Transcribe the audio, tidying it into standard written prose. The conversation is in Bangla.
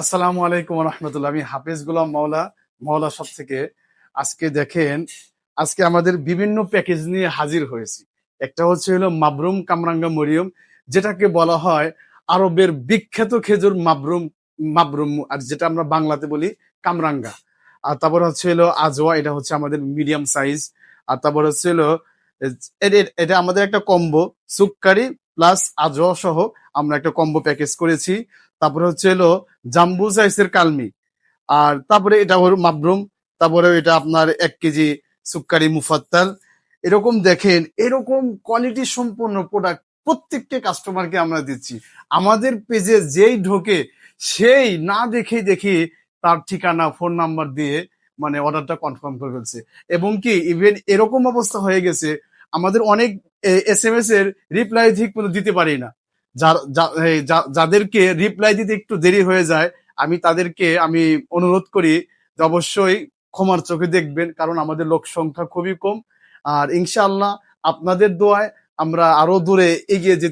আসসালামু আলাইকুম রহমতুল্লাহ। আমি হাফিজ গোলাম মাওলা সব থেকে আজকে দেখেন, আজকে আমাদের বিভিন্ন প্যাকেজ নিয়ে হাজির হয়েছি। একটা হচ্ছে হলো মাবরুম কামরাঙ্গা মরিয়ম, যেটাকে বলা হয় আরবের বিখ্যাত খেজুর মাবরুম। মাবরুম আর যেটা আমরা বাংলাতে বলি কামরাঙ্গা। আর তারপর হচ্ছে হলো আজওয়া, এটা হচ্ছে আমাদের মিডিয়াম সাইজ। আর তারপর হচ্ছে হলো এটা আমাদের একটা কম্বো, সুক্কারি প্লাস আজওয়া সহ আমরা একটা কম্বো প্যাকেজ করেছি। তারপরে হচ্ছে হলো জাম্বু সাইজের কালমি। আর তারপরে এটা হলো মাবরুম। তারপরে এটা আপনার 1 কেজি সুক্কারি মুফাত্তাল। এরকম দেখেন, এরকম কোয়ালিটি সম্পন্ন প্রোডাক্ট প্রত্যেকটা কাস্টমারকে আমরা দিচ্ছি। আমাদের পেজে যেই ঢোকে সেই না দেখেই দেখি তার ঠিকানা ফোন নাম্বার দিয়ে মানে অর্ডারটা কনফার্ম করে ফেলছে। এবং কি ইভেন এরকম অবস্থা হয়ে গেছে, আমাদের অনেক SMS এর রিপ্লাই ঠিক মতো দিতে পারি না। যাদেরকে রিপ্লাই দিতে একটু দেরি হয়ে যায়, তাদেরকে আমি অনুরোধ করি যে অবশ্যই ক্ষমার চোখে দেখবেন, কারণ আমাদের লোক সংখ্যা খুবই কম। আর ইনশাআল্লাহ আপনাদের দোয়ায় আমরা আরো দূরে এগিয়ে যেতে